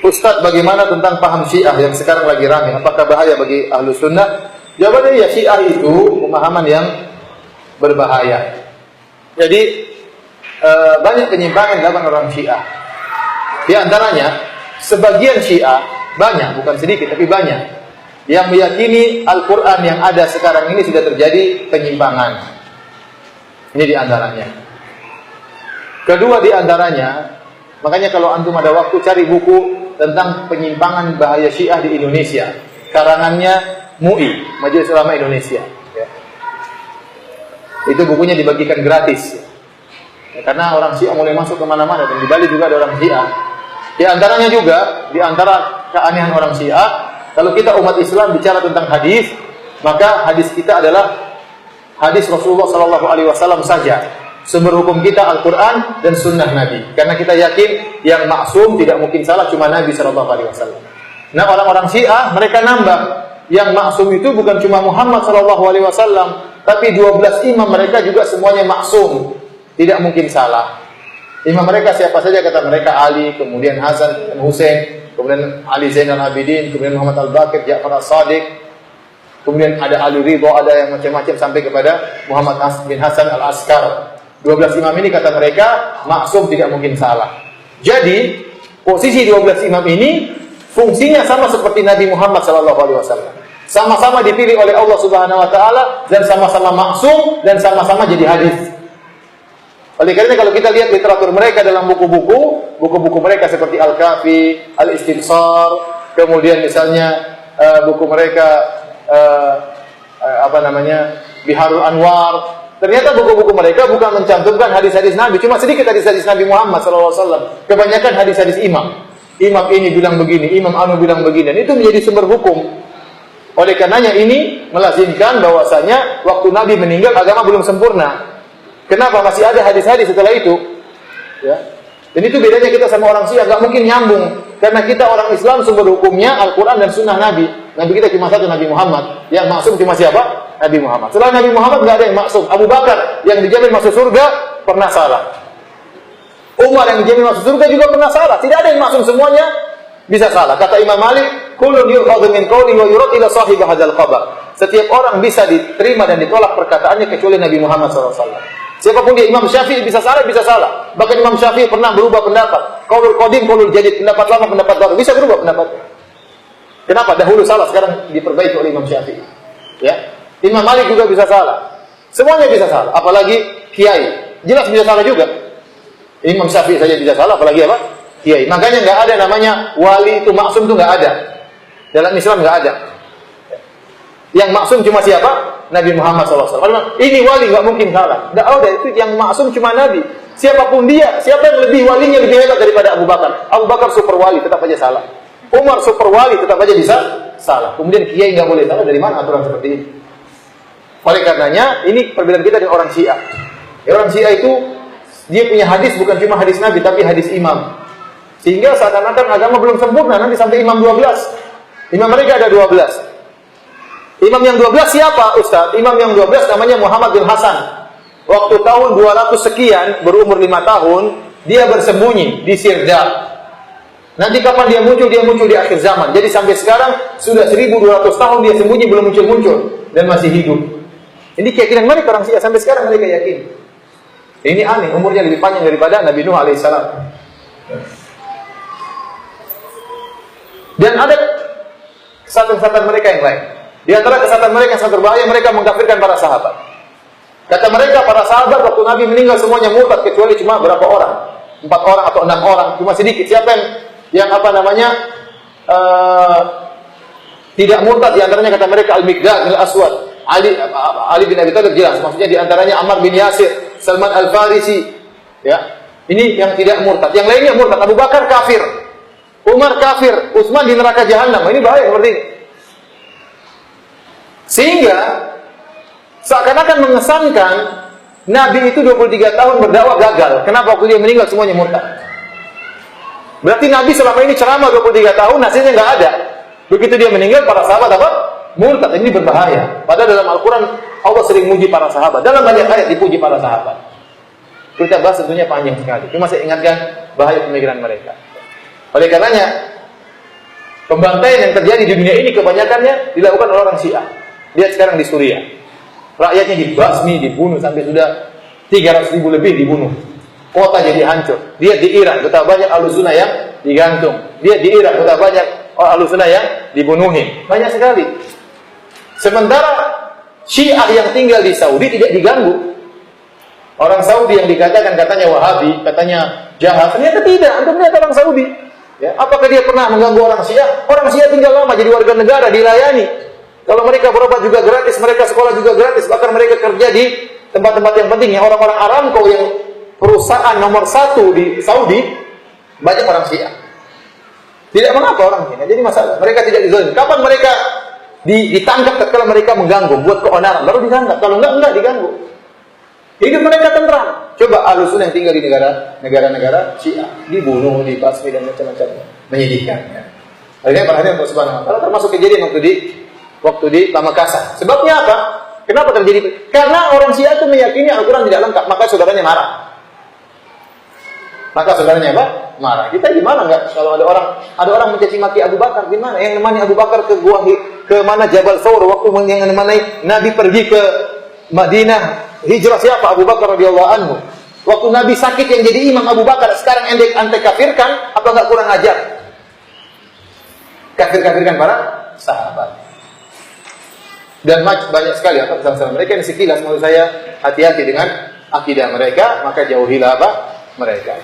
Ustaz, bagaimana tentang paham Syiah yang sekarang lagi ramai? Apakah bahaya bagi ahlu sunnah? Jawabannya ya, Syiah itu pemahaman yang berbahaya. Jadi banyak penyimpangan dalam orang Syiah. Di antaranya sebagian Syiah, banyak, bukan sedikit tapi banyak, yang meyakini Al-Quran yang ada sekarang ini sudah terjadi penyimpangan. Ini di antaranya. Kedua di antaranya, makanya kalau antum ada waktu cari buku tentang penyimpangan bahaya Syiah di Indonesia, karangannya MUI, Majelis Ulama Indonesia. Ya. Itu bukunya dibagikan gratis. Ya, karena orang Syiah mulai masuk kemana-mana, dan di Bali juga ada orang Syiah. Di antaranya juga, di antara keanehan orang Syiah, kalau kita umat Islam bicara tentang hadis, maka hadis kita adalah hadis Rasulullah SAW saja. Sumber hukum kita Al-Quran dan Sunnah Nabi. Karena kita yakin yang maksum tidak mungkin salah cuma Nabi SAW. Nah, orang-orang Syiah mereka nambah, yang maksum itu bukan cuma Muhammad SAW, tapi 12 imam mereka juga semuanya maksum, tidak mungkin salah. Imam mereka siapa saja? Kata mereka Ali, kemudian Hasan dan Husain, kemudian Ali Zainal Abidin, kemudian Muhammad Al-Baqir, Ja'far As-Sadiq, kemudian ada Ali Ridho, ada yang macam-macam sampai kepada Muhammad bin Hasan Al-Askar. 12 imam ini kata mereka maksum, tidak mungkin salah. Jadi posisi 12 imam ini fungsinya sama seperti Nabi Muhammad SAW. Sama-sama dipilih oleh Allah Subhanahu Wa Taala dan sama-sama maksum dan sama-sama jadi hadis. Oleh karena kalau kita lihat literatur mereka dalam buku-buku mereka seperti Al-Kafi, Al-Istibsar, kemudian misalnya buku mereka Biharul Anwar. Ternyata buku-buku mereka bukan mencantumkan hadis-hadis Nabi, cuma sedikit hadis-hadis Nabi Muhammad SAW. Kebanyakan hadis-hadis imam. Imam ini bilang begini, Imam Anu bilang begini, dan itu menjadi sumber hukum. Oleh karenanya ini melazimkan bahwasanya waktu Nabi meninggal agama belum sempurna. Kenapa masih ada hadis-hadis setelah itu? Ya. Dan itu bedanya kita sama orang Syiah, nggak mungkin nyambung. Karena kita orang Islam sumber hukumnya Al-Quran dan Sunnah Nabi. Nabi kita cuma satu, Nabi Muhammad. Yang maksum cuma siapa? Nabi Muhammad. Setelah Nabi Muhammad nggak ada yang maksum. Abu Bakar yang dijamin masuk surga pernah salah. Umar yang dijamin masuk surga juga pernah salah. Tidak ada yang maksum, semuanya bisa salah. Kata Imam Malik, kullun yu'khadhu min qawli wa yurad ila sahib hadzal qabr. Setiap orang bisa diterima dan ditolak perkataannya kecuali Nabi Muhammad SAW. Siapapun dia, Imam Syafi'i bisa salah, bisa salah. Bahkan Imam Syafi'i pernah berubah pendapat. Qaulul qadim, qaulul jadid, pendapat lama, pendapat baru, bisa berubah pendapatnya. Kenapa? Dahulu salah, sekarang diperbaiki oleh Imam Syafi'i. Ya. Imam Malik juga bisa salah. Semuanya bisa salah, apalagi kiai. Jelas bisa salah juga. Imam Syafi'i saja bisa salah, apalagi apa? Kiai. Makanya enggak ada namanya wali itu maksum, itu enggak ada. Dalam Islam enggak ada. Yang maksum cuma siapa? Nabi Muhammad SAW. Ini wali nggak mungkin salah. Nggak ada, itu yang maksum cuma Nabi. Siapapun dia, siapa yang lebih walinya lebih hebat daripada Abu Bakar? Abu Bakar super wali, tetap aja salah. Umar super wali, tetap aja bisa salah. Kemudian kiai nggak boleh salah, dari mana aturan seperti ini? Oleh karenanya, ini perbedaan kita dengan orang Syiah. Orang Syiah itu dia punya hadis bukan cuma hadis Nabi, tapi hadis imam. Sehingga seakan-akan agama belum sempurna, nanti sampai imam 12. Imam mereka ada 12. Imam yang 12 siapa, Ustaz? Imam yang 12 namanya Muhammad bin Hasan. Waktu tahun 200 sekian, berumur 5 tahun, dia bersembunyi di Sirda. Nanti kapan dia muncul? Dia muncul di akhir zaman. Jadi sampai sekarang sudah 1200 tahun dia sembunyi, belum muncul-muncul dan masih hidup. Ini keyakinan mereka orang Syiah, sampai sekarang mereka yakin. Ini aneh, umurnya lebih panjang daripada Nabi Nuh alaihissalam. Dan ada kesatuan-kesatuan mereka yang lain. Di antara kesatuan mereka yang sangat berbahaya, mereka mengkafirkan para sahabat. Kata mereka, para sahabat waktu Nabi meninggal semuanya murtad kecuali cuma berapa orang? 4 orang atau 6 orang, cuma sedikit. Siapa yang tidak murtad? Di antaranya kata mereka Al-Miqdad bin Al-Aswad, Ali bin Abi Thalib jelas. Maksudnya di antaranya Ammar bin Yasir, Salman Al-Farisi. Ya, ini yang tidak murtad. Yang lainnya murtad. Abu Bakar kafir, Umar kafir, Utsman di neraka jahanam. Ini bahaya seperti ini. Sehingga seakan-akan mengesankan Nabi itu 23 tahun berdakwah gagal. Kenapa waktu dia meninggal semuanya murtad? Berarti Nabi selama ini ceramah 23 tahun, hasilnya nggak ada. Begitu dia meninggal, para sahabat apa? Murtad. Ini berbahaya. Padahal dalam Al-Quran Allah sering muji para sahabat. Dalam banyak ayat dipuji para sahabat. Kita bahas tentunya panjang sekali. Cuma saya ingatkan bahaya pemikiran mereka. Oleh karenanya Pembantaian yang terjadi di dunia ini kebanyakannya dilakukan oleh orang Syiah. Lihat sekarang di Suriah. Rakyatnya dibasmi, dibunuh sampai sudah 300.000 lebih dibunuh. Kota jadi hancur. Lihat di Irak, betapa banyak Ahlussunnah yang digantung. Lihat di Irak, betapa banyak Ahlussunnah yang dibunuhin. Banyak sekali. Sementara Syiah yang tinggal di Saudi tidak diganggu. Orang Saudi yang dikatakan katanya Wahabi, katanya jahat, ternyata tidak. Antum lihat orang Saudi. Ya, apakah dia pernah mengganggu orang Syiah? Orang Syiah tinggal lama jadi warga negara, dilayani. Kalau mereka berobat juga gratis, mereka sekolah juga gratis, bahkan mereka kerja di tempat-tempat yang penting. Ya, orang-orang Aramco yang perusahaan nomor 1 di Saudi, banyak orang Syiah. Tidak mengapa orang Syiah, jadi masalah. Mereka tidak dizalimi. Kapan mereka ditangkap kalau mereka mengganggu, buat keonaran, baru ditangkap. Kalau enggak diganggu. Hidup mereka tentram. Coba Ahlussunnah yang tinggal di negara-negara Syiah dibunuh, dibasmi dan macam-macam, menyedihkan. Ya. Akhirnya perhatian Allah Subhanahu Wa Taala, termasuk kejadian waktu di Pamekasan. Sebabnya apa? Kenapa terjadi? Karena orang Syiah itu meyakini Al-Quran tidak lengkap, maka saudaranya marah. Marah. Kita gimana enggak? Kalau ada orang mencaci maki Abu Bakar, gimana? Yang namanya Abu Bakar ke mana Jabal Thawr waktu yang namanya Nabi pergi ke Madinah. Hijrah siapa? Abu Bakar radhiyallahu anhu. Waktu Nabi sakit yang jadi imam Abu Bakar, sekarang ente kafirkan, apa enggak kurang ajar? Kafirkan para sahabat. Dan banyak sekali pesan-pesan mereka yang sekilas menurut saya hati-hati dengan akidah mereka, maka jauhilah mereka.